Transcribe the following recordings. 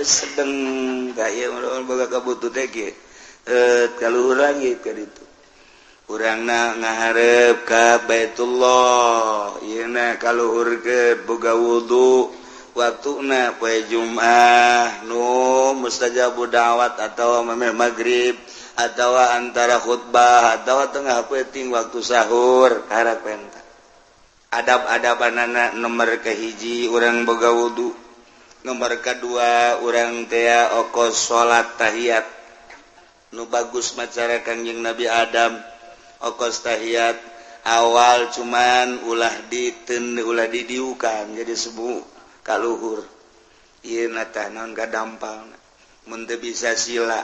sedang kalau langit itu kurang ngaharep ka Baitullah kalau ke boga wudhu waktu poe Jumat mustajab dawat atau maghrib atau antara khutbah atau tengah penting waktu sahur harap pentak adab-adaban anak nomor kehiji orang boga wudhu nomor kedua orang tea okos salat tahiyat nu bagus macara Kangjeng Nabi Adam okos tahiyat awal cuman ulah didiukan jadi sebu kaluhur ieu tah naon gadampal mun teu bisa sila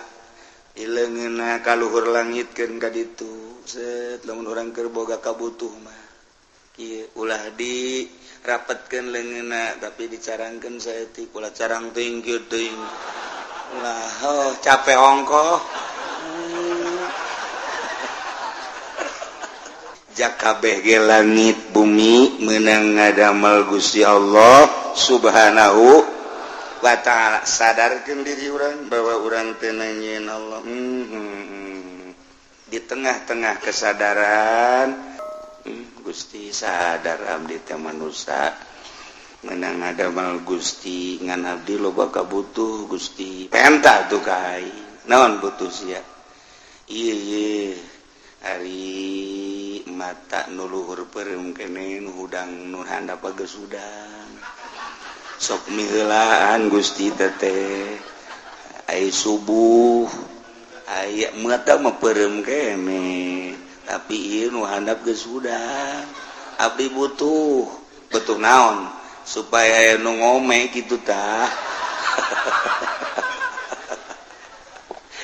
ileungeunna kaluhur langitkeun ka ditu set lamun urang keur boga kabutuh mah kieu ulah dirapetkeun leungeunna tapi dicarangkeun saeutik ulah carang teuing kieu teuing ulah capek ongkoh jakabeh ge langit bumi meunang ngadamel Gusti Allah Subhanahu wa ta'ala. Sadarkeun diri urang bahwa urang teh nanyeun Allah. Di tengah-tengah kesadaran Gusti sadar abdi teh manusia meunang ngadamel Gusti ngan abdi loba kabutuh Gusti penta tuh kai naon butuh sia ieu ari mata nuluhur perem kene nu hudang nu handap geusudang sok miheulaan Gusti teh ai subuh aya mata mah perem kene tapi ieu nu handap geusudang abdi butuh naon supaya nu ngome kitu tah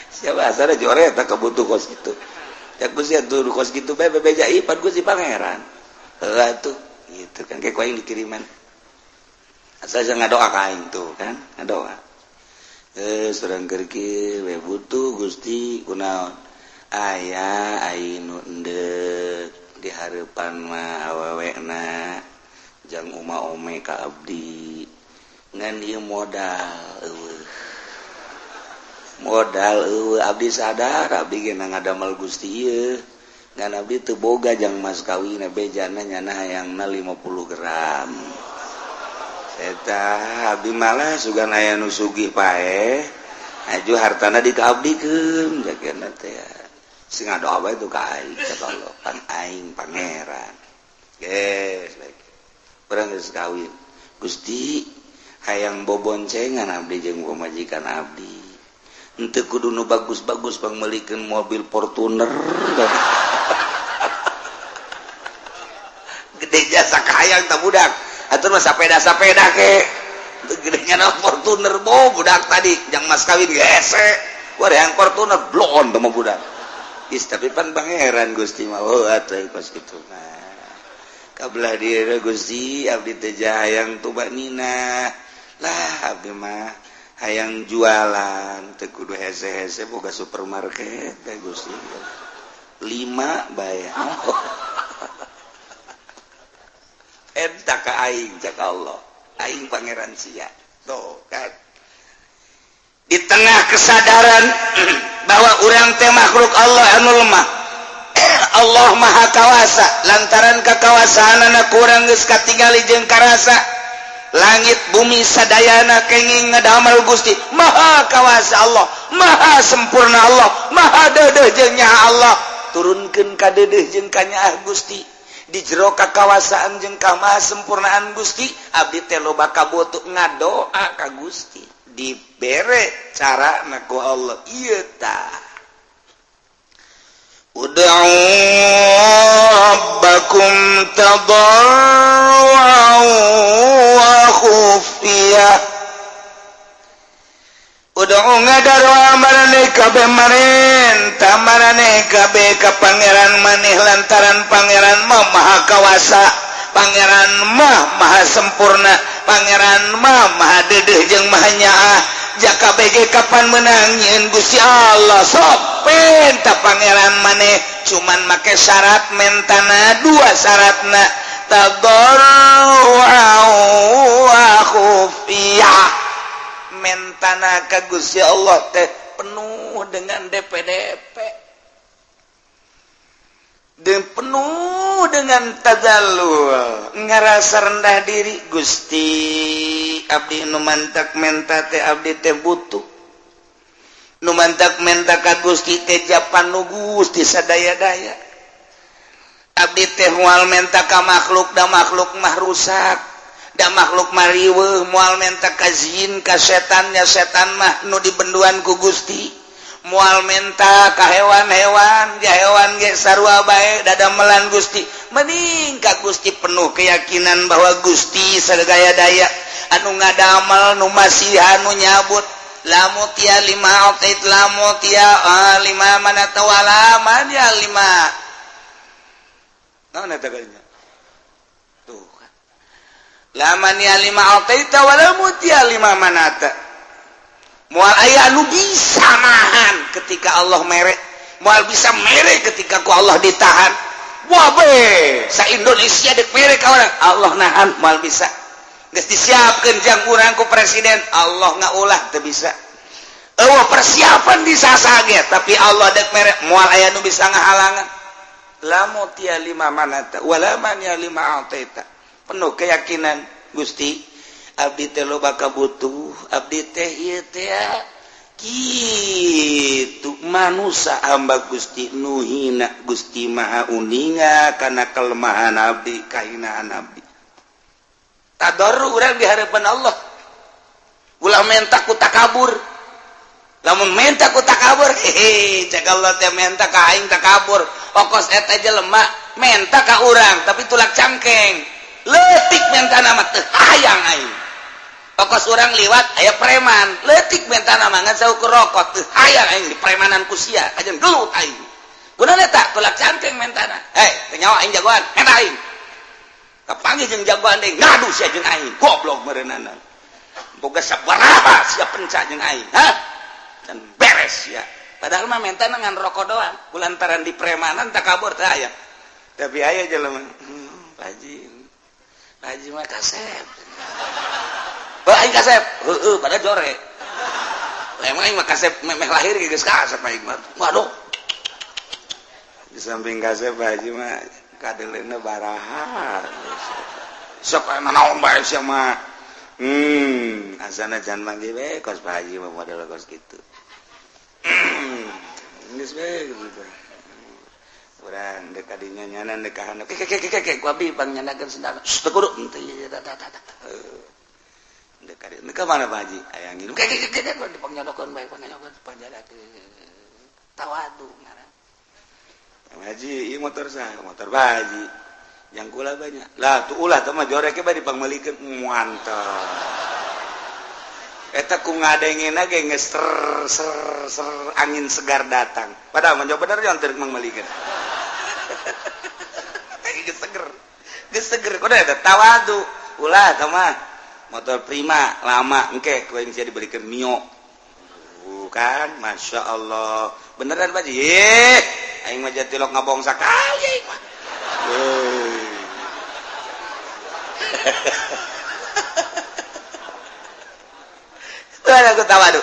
siapa asal jore tak kebutuh kos gitu ya Gusti atuh kos gitu bae bebeja ipan Gusti pangeran tuh gitu kan kayak aing dikiriman asal jangan ngadoa ka aing tuh kan ngadoa surang keur kieu we butuh Gusti kunaon aya aing nu endeuh di hareupan mah awewena jang uma-ome ka abdi ngan ieu modal abdi sadar abdi ge ngadamel Gusti ieu ngan abdi teu boga jang mas kawina bejana nyana hayangna 50 gram eta abdi malah sugan aya nu sugih pae aju hartana dikaabdikeun jakeuna teh sing ngadoa bae tu ka aing ka Allah pan aing pangeran geus urang geus kawin Gusti hayang boboncengan abdi jeung pamajikan abdi ente kudu nu bagus-bagus pangmelikeun mobil Fortuner gede jasa kayang tak budak atur mah sapeda ke gedenya na Fortuner budak tadi yang mas kawin gese yang Fortuner blon teh budak is tapi pan pangeran Gusti mah atuh pas kitu nah kabelah dieu Gusti abdi teh hayang tuba nina lah abdi mah hayang jualan teu kudu hese-hese boga supermarket teh Gusti 5 bayar eta ka aing cak Allah aing pangeran sia tuh kan di tengah kesadaran bahwa urang teh makhluk Allah anu lemah Allah maha kawasa lantaran kakawasaanna kurang geus katingali jeung karasa langit bumi sadayana kenging ngadamel Gusti maha kawasa Allah maha sempurna Allah maha deudeuh jeung nyaha Allah turunkeun ka deudeuh jeung ka nyaha Gusti di jero kakawasaan jeung kamaha sempurnaan Gusti abdi teh loba kabutuh ngadoa ka Gusti dibere carana ku Allah ieu tah ud'u rabbakum tadarruan wa khufiyah ud'u ngadarwa marane kabeh marentah marane kabeh ka pangeran maneh lantaran pangeran mah maha kawasa pangeran mah maha sempurna pangeran mah maha deudeuh jeung maha nyaah jaka bege kapan menang nyeun Gusti Allah sok penta pangeran maneh cuman make syarat mentana 2 syaratna tadarruan wa khufiyah mentana ka Gusti Allah teh penuh dengan DP-DP dan penuh dengan tazallul ngarasa rendah diri. Gusti abdi nu mantak menta teh abdi teh butuh, nu mantak menta ka Gusti teh japan nu Gusti sadaya-daya. Abdi teh moal menta ka makhluk da makhluk mah rusak, da makhluk mah riweuh. Moal menta ka jin ka setannya setan mah nu dibenduan ku Gusti. Moal menta ka hewan-hewan ya hewan ge sarua bae dadamelan Gusti. Mending ka Gusti penuh keyakinan bahwa Gusti sadaya daya anu ngadamel nu masihan nu nyabut. Lamut ya lima atait lamut ya lima manata wala man ya lima. Naon eta kalinya? Tuh kan. Laman ya lima atait wala mut ya lima manata. Moal aya anu bisa nahan ketika Allah mere, moal bisa mere ketika ku Allah ditahan. Wah be, sa Indonesia dek mere ka urang, Allah nahan moal bisa. Geus disiapkeun jang urang ku presiden, Allah ngaulah teu bisa. Eueuh persiapan disasage, tapi Allah dek mere moal aya nu bisa ngahalangan. Lamut ya lima manata, wala man ya lima ataita. Penuh keyakinan Gusti abdi teh loba kabutuh, abdi teh ieu teh kitu manusia hamba Gusti nu hina Gusti maha uninga kana kelemahan abdi kahinaan abdi. Tadarru urang di harapan Allah. Ulah menta ku takabur. Lamun menta ku takabur, cek Allah teh menta ka aing takabur. Okos eta jelema menta ka urang tapi tulak cangkeng. Leutik mentana mah teu hayang aing. Okos urang liwat aya preman, leutik mentana mah ngan saukur rokok teu hayang aing di premanan ku sia, ajeun gelut aing. Kunaon eta? Tulak cangkeng mentana. Teu nyawa aing jagoan, eta aing. Kapanggih jeung jagoan deui ngadu sia jeung aing, goblok meureunana. Boga sabaraha sia penca jeung aing, dan beres ya. Padahal mah mentana ngan rokok doang, kulantaran di premanan takabur teu aya. Tapi aya jelema, Haji mah kasep. Aing kasep, pada jore. Emang aing mah kasep memeh lahir geus kasep aing mah. Waduh. Di samping kasep Haji mah kadeleuna baraha. Sok ana naon bae sia mah. Asana jan manggih we kos Pak Haji mah model kos kitu. Geus we gitu. Urang dek kadinya nyanan dek kahana. Kek ku abdi pang nyanakeun sendana. Teu kudu teu dekat ini ke mana Pak Haji? Ayang ngilu kek dipangnyodokkeun bae pangayokeun panjadakeun tawadu ngaran. Pak Haji ieu motor saha? Motor Pak Haji. Yang kula banyak. Lah tuh ulah teh mah joreke bae dipangmeulikeun mantap. Eta ku ngadengena ge geus ser angin segar datang. Padahal mah bener yang teu mangmeulikeun. Geus seger. Kudu eta tawadu. Ulah teh mah motor prima lama engke ku aing sia dibelikeun Mio. Bukan, Masya Allah. Beneran Pak Haji. Aing mah jatilok ngabong sakali aing mah. Itu ada aku tawadu.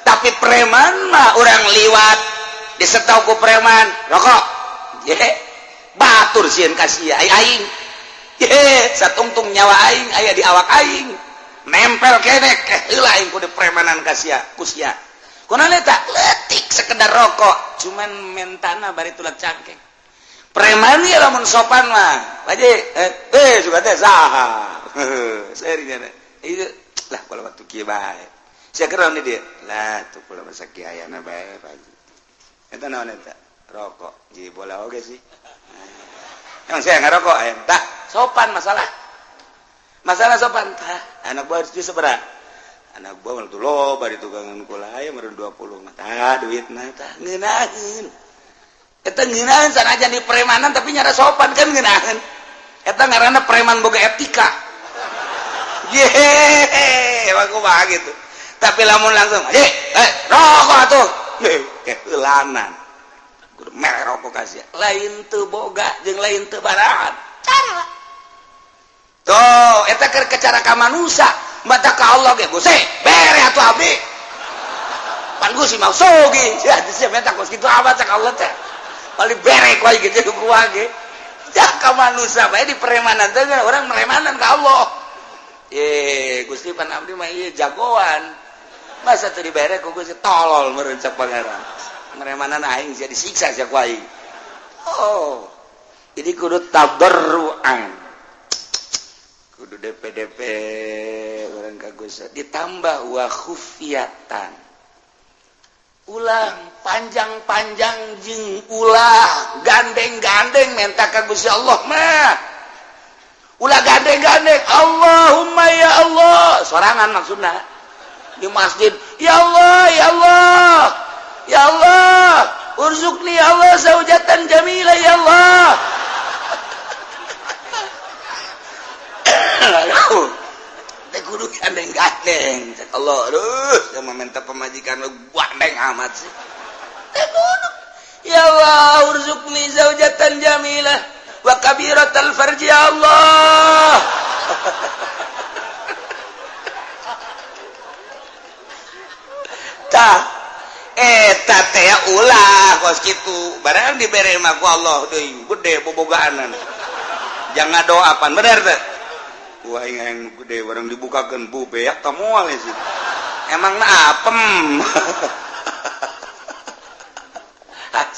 Tapi preman mah orang liwat disetau ku preman rokok. Batur sieun ka sia aing. Satungtung nyawa aing aya di awak aing. Nempel kenek heula aing ku di premanan ka sia ku sia. Kunaon eta? Leutik sekedar rokok, cuman mentana bari tulak cangkeng. Preman ieu lamun sopan mah. Pak Haji, suka teh saha? Serinya ieu lah kalau waktu kieu bae. Sia keron di dieu. Lah tuh kula masa kieu ayana bae Pak Haji. Eta naon eta? Rokok. Ji bola oge sih. Emang saya ngarokok aya tah sopan masalah. Masalah sopan tah. Anak buah itu seberapa? Anak buah mah tuh loba di tugangan kula aya meureun 20 mah tah duitna tah ngeunaheun. Eta ngeunaheun sanajan di premanan tapi nyara sopan kan ngeunaheun. Eta ngaranna preman boga etika. Aku mah gitu. Tapi lamun langsung, rokok atuh. Keulanan. Kudu mere rokok kasih. Lain teu boga jeung lain teu barahan. Cara. Tuh, eta keur cara ka manusia. mata ka Allah ge Gusti bere atuh abdi pan Gusti mau sogi sia minta kos kitu apa cak Allah teh balik bere ku aya gitu ku ge jak ka manusia bae di peremanan teh orang meremanan ka Allah Gusti pan abdi mah ieu jagoan masa teu dibere ku Gusti tolol meureun cak pangeran meremanan aing jadi disiksa sia ku aing jadi kudu tabarruan kudu DP orang kagusnya ditambah wa khufiyatan ulah panjang-panjang jeung ulah gandeng-gandeng minta ka Gusti Allah mah ulah gandeng-gandeng Allahumma ya Allah sorangan maksudna di masjid ya Allah ya Allah ya Allah urzuqni ya Allah zaujatan jamilah ya Allah teh kudu gandeng-gandeng cek Allah aduh sama minta pemajikan lu gandeng amat sih teh kudu ya Allah urzuqni zaujatan jamilah wa kabiratal farji ya Allah tah eta teh ulah kos kitu barang dibere mah ku Allah deui gede bobogaanan jangan doapan bener teh wah yang gede barang dibukakan bu beak tamual sih emang apem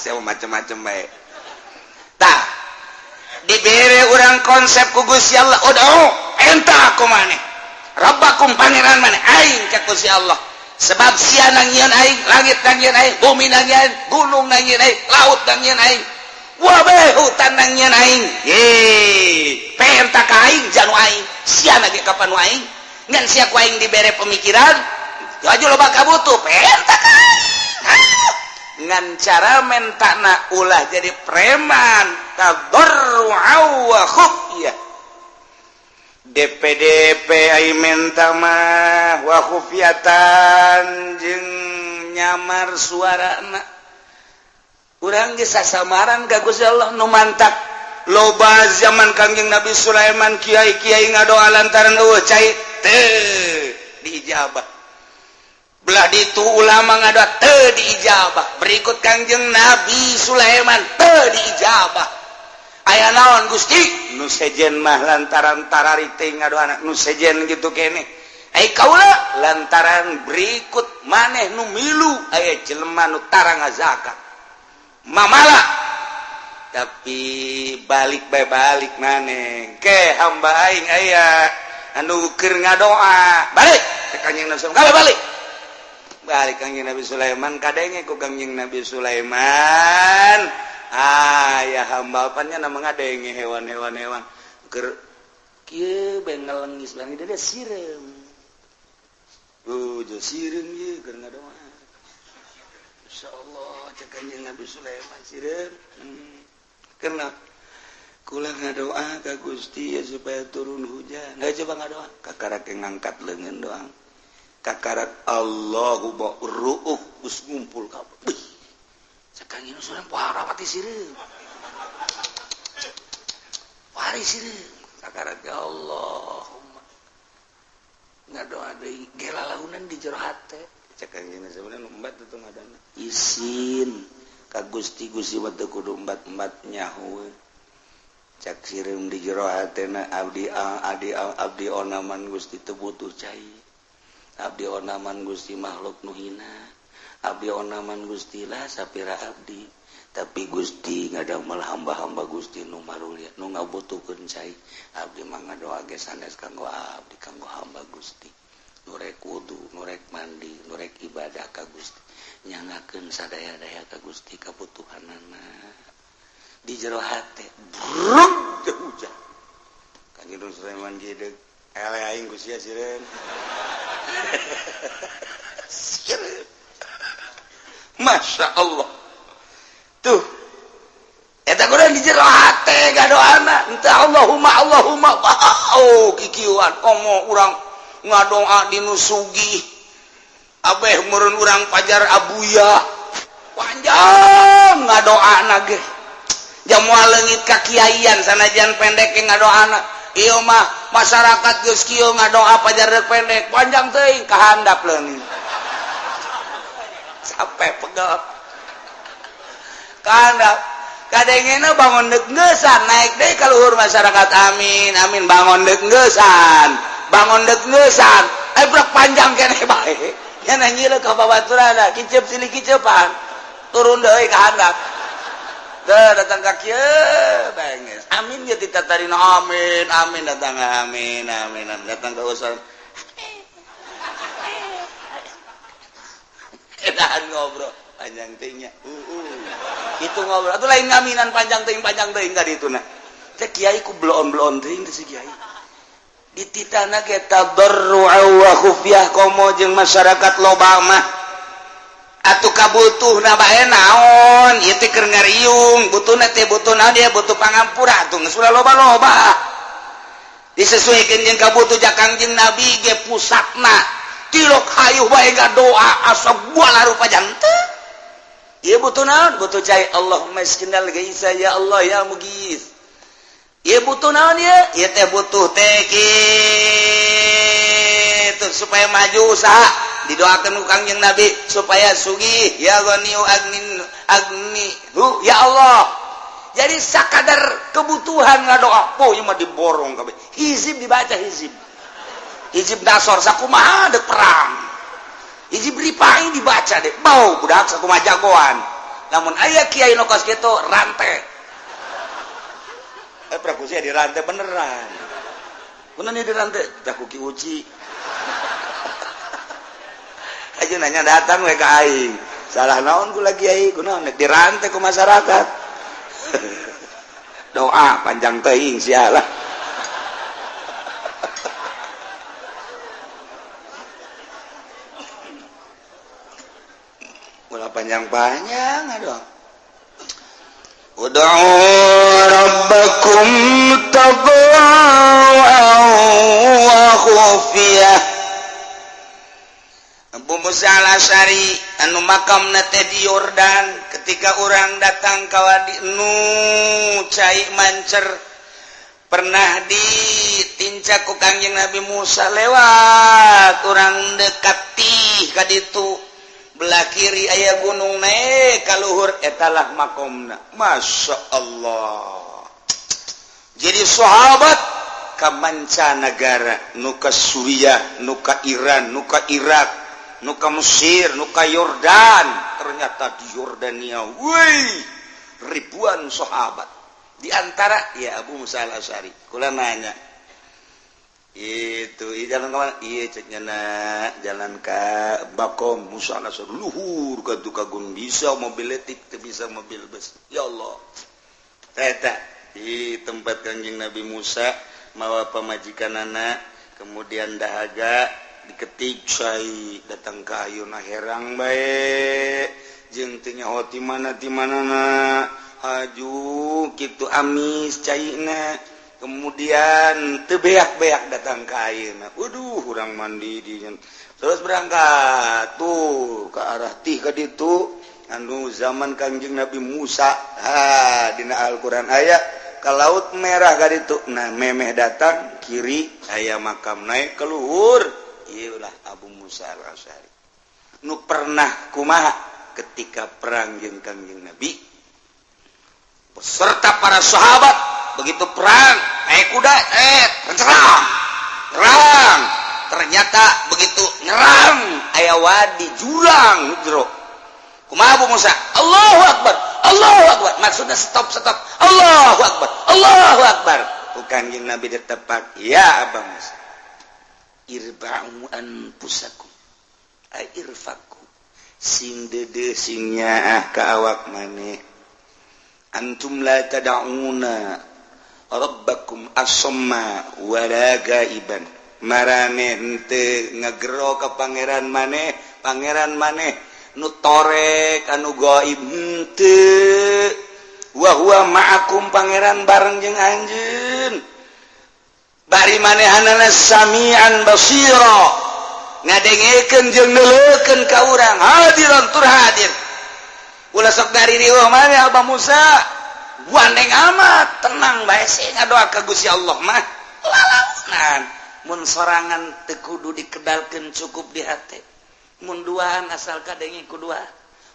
siapa macam-macam baik tah dibere orang konsep ku Gusti Allah ud'u enta aku maneh rabbakum pangeran maneh aing ka Gusti Allah sebab sia nangieun aing langit nangieun aing bumi nangieun gunung nangieun aing laut nangieun aing wabeh hutan nangieun aing penta ka aing janu aing sia lagi kapan aing ngan sia ku aing dibere pemikiran aju loba kabutuh penta ka aing ngan cara mentana ulah jadi preman tadarru'u wa khufyah DPDP ai menta mah wa khufyatan jeung nyamar suarana urang ge sasamaran ka Gusti Allah nu mantak loba zaman Kangjeng Nabi Sulaiman kiai-kiai ngadoa lantaran eueuh cai teu diijabah belah ditu ulama ngadoa teu diijabah berikut Kangjeng Nabi Sulaiman teu diijabah aya naon Gusti nu sejen mah lantaran tararite ngadoana nu sejen gitu kene ai kaula lantaran berikut maneh nu milu aya jelema nu tara ngazakat mamala tapi balik bae balik maneh ke hamba aing aya anu keur ngadoa balik ka Kangjeng Nabi Sulaiman balik Kangjeng Nabi Sulaiman kadenge ku Kangjeng Nabi Sulaiman ya hamba apanya nama ngadenge hewan-hewan keur kieu bae ngalengis bang dia sirem jo sirem ye keur ngadoa insyaallah cek Kangjeng Nabi Sulaiman sirem karena kula ngadoa ka Gusti ya supaya turun hujan coba ngadoa kakarak ngangkat leungeun doang kakarak Allahu ru'uh geus ngumpul kabeh Kangjeng Sulaiman pohara pati sireum pari sireum kakarak ya Allahumma ngadoa deui ge lalaunan di jero hate cek Kangjeng Sulaiman umbat itu ngadana isin ka Gusti mah teu kudu umbat-umbat nyaho cak sireum di jero hatena abdi onaman Gusti teu butuh cai abdi onaman Gusti makhluk nu hina abdi onaman Gusti lah sapira abdi tapi Gusti ngadamel hamba-hamba Gusti nu marulia nu ngabutuhkeun cai abdi mah ngadoa ge sanes kanggo abdi kanggo hamba Gusti nu rek wudu nu rek mandi nu rek ibadah ka Gusti nyangakeun sadaya-daya ka Gusti kabutuhanana di jero hate brung teu hujan Kangjeng Sulaiman gedeg ele aing Gusti sireun Masya Allah tuh eta kudu di jero hate gadoana entah Allahumma kikieuan komo urang ngadoa dinu sugih abeh meureun urang pajar abuya panjang ngadoana ge jamual leungit ka kiaian sanajan pendek ngadoana ieu mah masyarakat geus kieu ngadoa pajar pendek panjang teuing kahandap leungit sampai pegel kahandap kadengena bangun deuk ngeusan naik deui ka luhur masyarakat amin amin bangun deuk ngeusan brek panjang keneh bae nya nyileuk ka babaturanna kicep silih kicepan turun deui ka handap datang ka kieu beres amin ge ditatarina amin amin datang amin datang ka usaha edan ngobrol panjang teuing nya itu ngobrol atuh lain ngaminan panjang teuing ka dituna teh kiai ku bloon teuing teh si kiai dititana ge tadarru wa khufyah komo jeung masyarakat loba mah atuh kabutuhna bae naon ieu teh keur ngariung butuhna teh butuhna dia butuh pangampura atuh geus ulah loba-loba disesuaikeun jeung kabutuh Kangjeng Nabi ge pusatna tilok hayuh bae doa asa buala rupa janteu ieu butuh naon butuh cai Allahumma isqinal ghaitsa ya Allah ya mughits ieu butuh naon ieu teh butuh teh kitu supaya maju usaha didoakan ku Kangjeng Nabi supaya sugih ya ghaniyu agnihu ya Allah jadi sakadar kebutuhan ngadoa poe mah diborong kabeh hizib dibaca hizib dasor sakumaha deuk perang hizib ripai dibaca deh bau budak sakumaha jagoan namun aya kiai nu kos kitu rantai prakusia di rantai beneran nih di rantai tah ku Ki Uci aja nanya datang we ka aing salah naon ku lagi aing kunaon nek dirantai ku masyarakat doa panjang teuing sialah ulah panjang-panjang aduh ud'u rabbakum tadarruan wa khufyah Abu Musa al-Asy'ari anu makamna teh di Yordan ketika orang datang ka wadi nu cai mancer pernah ditincak ku Kangjeng Nabi Musa lewat orang dekati ka ditu belah kiri aya gunung naik ka luhur etalah makomna masyaallah jadi sahabat ka mancanagara nu ka Suriah nu ka Iran nu ka Irak nu ka Mesir, nu ka Yordan ternyata di Yordania ribuan sahabat di antara ya Abu Musa al-Asy'ari kula nanya itu jalan ke mana ceknya jalan ke Bakom Musa al-Asy'ari luhur ka gunung bisa mobil letik teu bisa mobil bus ya Allah eta di tempat Kangjeng Nabi Musa mawa pamajikanana kemudian dahaga diketik sai datang ka ayeuna herang bae jeung teu nyaho ti manana haju kitu amis caina kemudian teu beak-beak datang ka ayeuna waduh urang mandi di terus berangkat tuh ke arah tih ka ditu anu zaman Kangjeng Nabi Musa dina Al-Qur'an aya ka laut merah ka ditu nah memeh datang kiri aya makam naik ke luhur ieulah Abu Musa al-Asy'ari nu pernah kumaha ketika perang jeung Kangjeng Nabi beserta para sahabat begitu perang naik kuda serang ternyata begitu nyerang aya wadi jurang jero kumaha Abu Musa Allahu Akbar maksudnya stop Allahu Akbar ku Kangjeng Nabi ditepak ya Abu Musa irba'u anfusakum irfaku sing dede sing nyaah ka awak maneh antum la tad'una rabbakum asamma wala gaiban marane henteu ngagero ka pangeran maneh nu torek anu gaib henteu wa huwa ma'akum pangeran bareng jeung anjeun bari manehanana samian basira ngadengekeun jeung neuleukeun ka urang hadiran tur hadir ulah sok dari riweuh mah Abah Musa gandeng amat tenang bae sih ngadoa ka Gusti Allah mah lalaunan mun sorangan teu kudu dikedalkeun cukup di hate mun duaan asal kadenge ku dua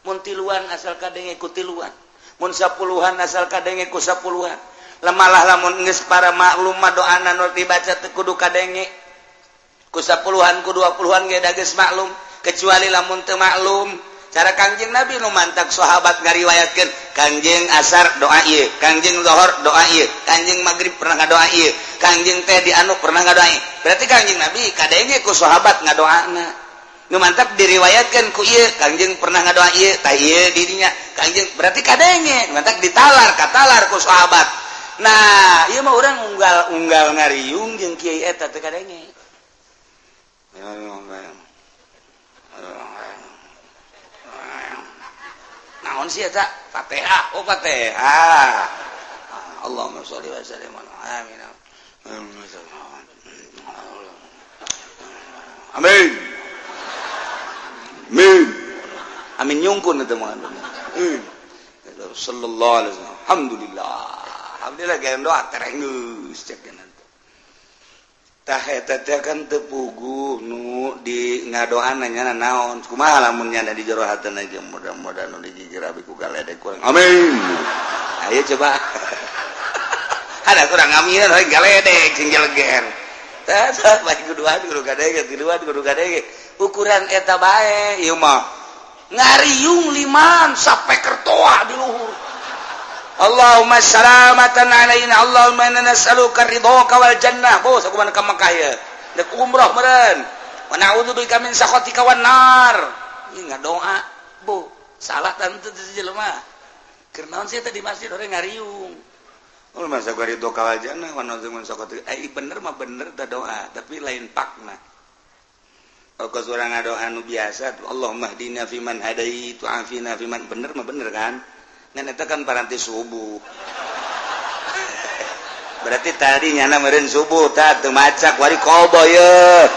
mun tiluan asal kadenge ku tiluan mun sapuluhan asal kadenge ku sapuluhan lamalah lamun geus para maklum mah doana nu dibaca teu kudu kadenge ku sapuluhan ku 20-an ge da geus maklum kecuali lamun teu maklum cara Kangjeng Nabi nu mantak sahabat ngariwayatkeun Kangjeng asar doa ieu Kangjeng zuhur doa ieu Kangjeng magrib pernah ngadoa ieu Kangjeng teh di anu pernah ngadoa ieu berarti Kangjeng Nabi kadenge ku sahabat ngadoana nu mantak diriwayatkeun ku ieu Kangjeng pernah ngadoa ieu tah ieu di dinya Kangjeng berarti kadenge mantak ditalar katalar ku sahabat nah ieu mah urang unggal ngariung jeung kiai eta teh kadenge naon sih eta Fatihah oh Fatihah Allahumma sholli wa sallim amin amin amin amin nyungkun eta mah sallallahu alaihi wasallam alhamdulillah geus doa tereng geus cek tah eta teh kan teu puguh nu di ngadoan nya naon kumaha lamun nya di jero hatena ge mudah-mudahan nu dijijir abi ku galedek kurang amin ayo coba ada kurang amin we galedek sing jeleger tah bae kudu gadege ukuran eta bae ieu mah ngariung liman sampai kertoa di luhur Allahumma salamatan alaina Allahumma inna nas'aluka ridhaka wal jannah bos aku mana ka Makkah ya dek umrah meureun wa na'udzubika min sakhatika wan nar ieu ngadoa bu salah tante jelema keur naon sih teh di masjid orang ngariung ul masa ridhaka wal jannah wa na'udzubika min sakhatika bener mah bener teh doa tapi lain pakna kalau surang ngadoa anu biasa Allahumma hdina fiman hadait wa afina fiman bener mah bener kan ngan eta kan paranti subuh berarti tadi nyana meureun subuh tah teu macak wari qobo ye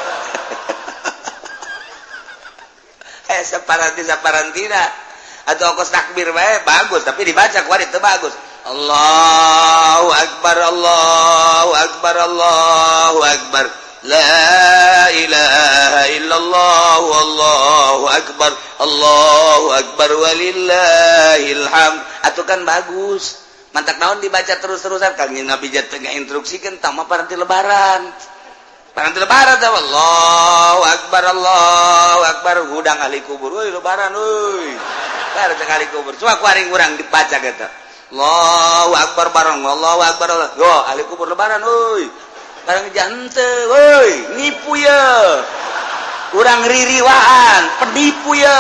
saparantina atau kos takbir bae bagus tapi dibaca wari teu bagus Allahu akbar Allahu akbar Allahu akbar la ilaha illallah wallahu akbar walillahil hamd atuh kan bagus mantak naon dibaca terus-terusan Kangjeng Nabi jat teu instruksikeun tah mah paranti lebaran teh Allahu akbar hudang ahli kubur euy lebaran euy bare teh ahli kubur cuma kuaring urang dibaca eta Allahu akbar bareng Allahu akbar yo ahli kubur lebaran euy barang jante woi nipu ya kurang ririwaan penipu ya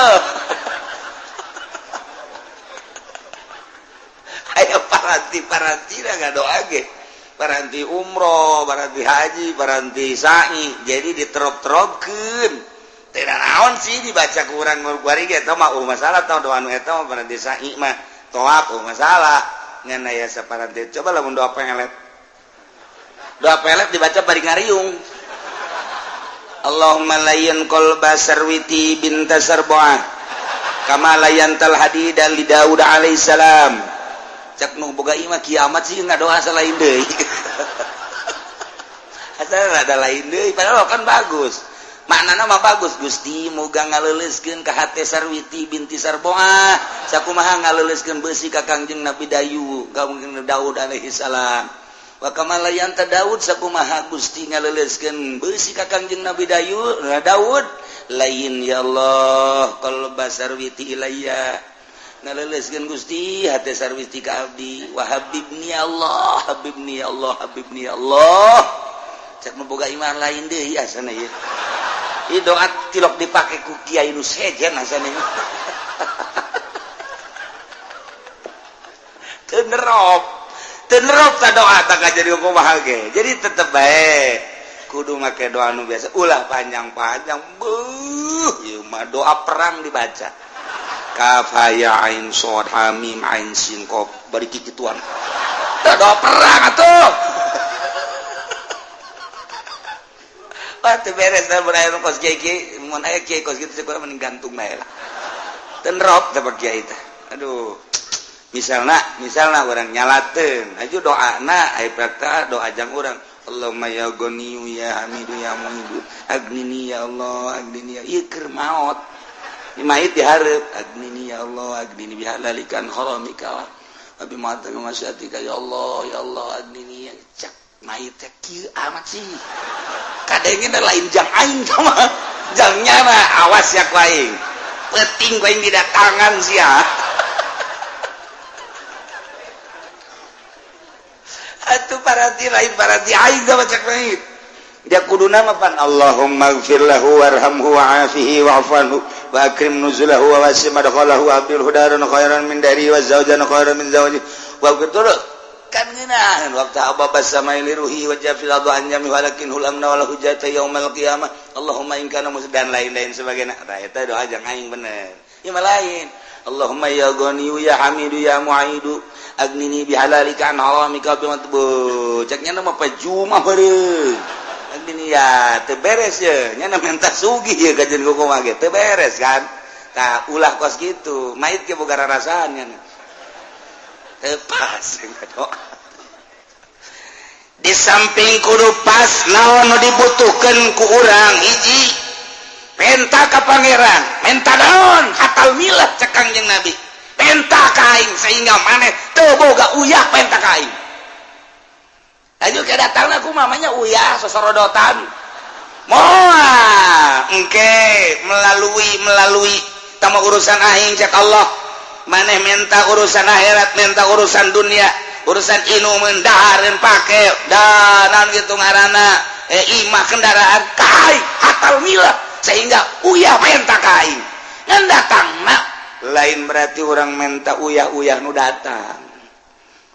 ayo paranti nggak doa ge paranti umroh paranti haji paranti sa'i jadi diterop-teropkeun teh naon sih dibaca kurang ngurang ge eta mah masalah tah doa nu eta mah paranti sa'i mah toap masalah ngan aya saparanti coba lamun doa pelet doa pelet dibaca bari ngariung Allahumma layyan qalba sarwiti binta sarboah kama layyantal hadida li Daud alaihi salam cek nu boga imah kiamat sih ngadoa salain deui asal ada lain deui padahal kan bagus maknana mah bagus Gusti muga ngaleuleskeun ka hate sarwiti binti sarboah sakumaha ngaleuleskeun beusi ka Kangjeng Nabi Daud alaihi salam wa kamala yanta Daud sakumaha Gusti ngaleuleskeun beusi ka Kangjeng Nabi Daud lain ya Allah qalba sarwiti ilayya ngaleuleskeun Gusti hate sarwiti ka abdi wa habibni Allah cek boga iman lain deui asana ieu ieu doa tilok dipake ku kiai nu sejen asana ieu teu nerop ta doa tak jadi kumaha ge jadi tetep bae kudu make doa nu biasa ulah panjang-panjang ieu mah doa perang dibaca kaf ya ain shad ha mim ain sin qaf bari kikituan doa perang atuh pati beres dan berair kos kiai mun aya kiai kos kitu cek urang mending gantung bae lah teu nerop da kiai teh aduh misalna urang nyalateun aju doana aya praktek doa jang urang Allahumma ya Ghaniyu ya Hamidu ya Mu'idu agnini ya Allah agnini ya ieu keur maot imait dihareup agnini ya Allah agnini bihalalikan haramika wa bimata masyatika ya Allah agnini ya cak mait teh kieu amat sih kadengna lain jang aing mah jang nyana awas ya ku aing penting ku aing didatangan sia atuh parati lain parati aing da baca mait dia kuduna mah pan Allahumma ighfir lahu warhamhu wa'afihi wa'fu wa akrim nuzulahu wa wasi' madkhalahu wa abdil hudaran khairan min dari wa zawjan khairan min zawji wa betul kan ngeunaheun waqtu ababa samai liruhi wa jafil adu anjami walakin hulamna wala hujata yaumal qiyamah Allahumma in kana musdan lain-lain sebagainya da eta doa jang aing bener ieu mah lain Allahumma ya Ghaniyu ya Hamidu ya Mu'idu agnini bihalalika an haramika bimatbu ceknya mah pajumah beureung agnini ya teu beres ye nya minta sugih ye kajen kumaha ge teu beres kan tah ulah kos kitu mait ge boga rarasaan nya teu pas doa di samping kudu pas naon nu dibutuhkeun ku urang hiji penta ka pangeran menta daun hatal milah cek Kangjeng Nabi penta kaing sehingga maneh teu boga uyah penta kaing aju kedatangna ku mamanya uyah sosorodotan moal engke melalui tama urusan aing cek Allah maneh menta urusan akhirat menta urusan dunia urusan inu mendahareun pake danan gitu ngaranna imah kendaraan kaing hatal milah sehingga uyah menta kaing ngan datang nak lain berarti orang menta uyah nu datang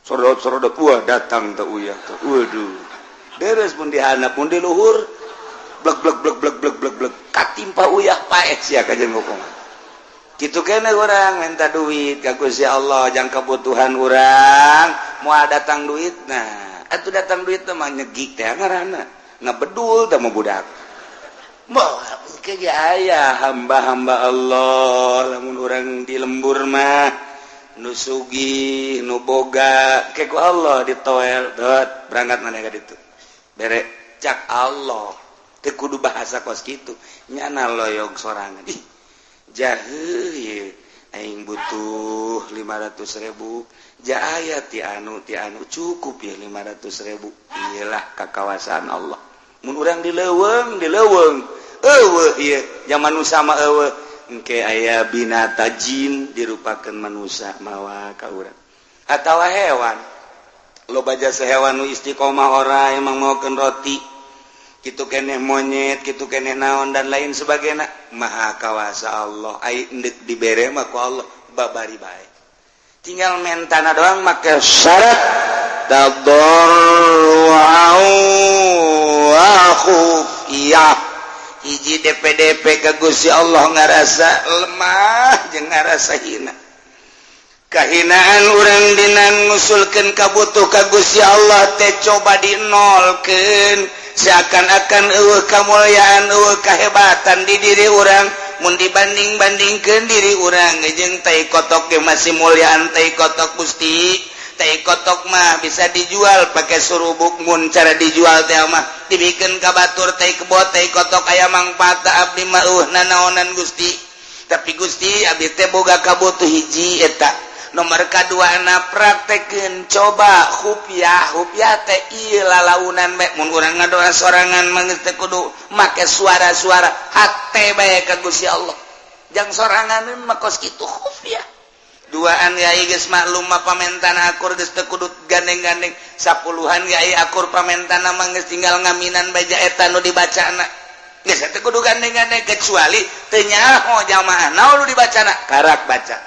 sorodot wah datang teu uyah teh waduh beres pun dihandap pun di luhur blek katimpa uyah paeh sia kajen ngokong kitu keneh urang menta duit ka Gusti Allah jang kebutuhan urang moal datang duit nah atuh datang duit teh mah nyegik teh ngaranna ngabedul teh mah budak moal ke aya hamba-hamba Allah lamun urang di lembur mah nu sugih nu boga ke ku Allah ditoel dot berangkat maneh ka ditu bere cak Allah teu kudu bahasa kos kitu nyana loyog sorangan ih jaheuh ye aing butuh 500.000 ja aya ti anu cukup ya 500.000 iyalah kakawasan Allah mun urang dileuweung eueuh ieu zaman manusia mah eueuh engke aya binata jin dirupakeun manusia mawa ka urang atawa hewan loba jasa hewan nu istiqomah ora emang maokeun roti kitu keneh monyet kitu keneh naon dan lain sebagainya maha kawasa Allah ai endek dibere mah ku Allah babari bae tinggal mentana doang make syarat tadarru'u wa khufiyah hiji DPDP ka Gusti Allah ngarasa lemah jeung ngarasa hina kahinaan urang dina ngusulkeun kabutuh ka Gusti Allah teh coba dinolkeun seakan-akan eueuh kamulyaan eueuh kahebatan di diri urang mun dibanding-bandingkeun diri urang jeung tai kotok ge masih mulyaan tai kotok Gusti tai kotok mah bisa dijual pakai surubuk mun cara dijual teh mah dibikeun ka batur tai kebot tai kotok aya mangpaatna abdi mah nanaonan Gusti tapi Gusti abdi teh boga kabutuh hiji eta nomor kaduana praktekeun coba khufyah teh ieu lalaunan bae mun urang ngadoa sorangan mah teh kudu make suara-suara hate bae ka Gusti Allah jang soranganeun mah kos kitu khufyah duaan yai geus maklum mah pamentana akur geus teu kudu gandeng-gandeng sapuluhan yai akur pamentana mah geus tinggal ngaminan baja eta nu dibacana geus teu kudu gandeng-gandeng kecuali teu nyaho jamaah naon nu dibacana karak baca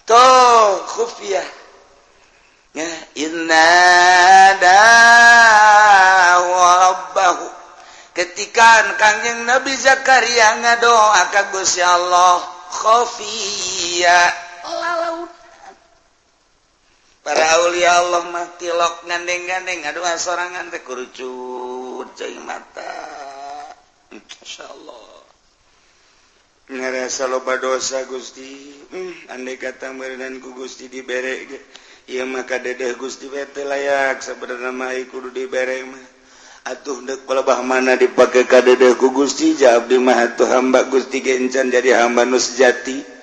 tuh khufyah ya inna rabbahu ketika Kangjeng Nabi Zakaria ngadoa ka Gusti Allah khafiyah para aulia Allah mah tilok gandeng-gandeng ngadoa sorangan teh kurucut cai mata insyaallah ngarasa loba dosa Gusti andai kata meureunan ku Gusti dibere ge ieu mah kadedeh Gusti we teh layak sabenerna mah kudu dibere mah atuh mana dipakai kadedeh ku Gusti jawab di mah tuh hamba Gusti gencan jadi hamba nu sejati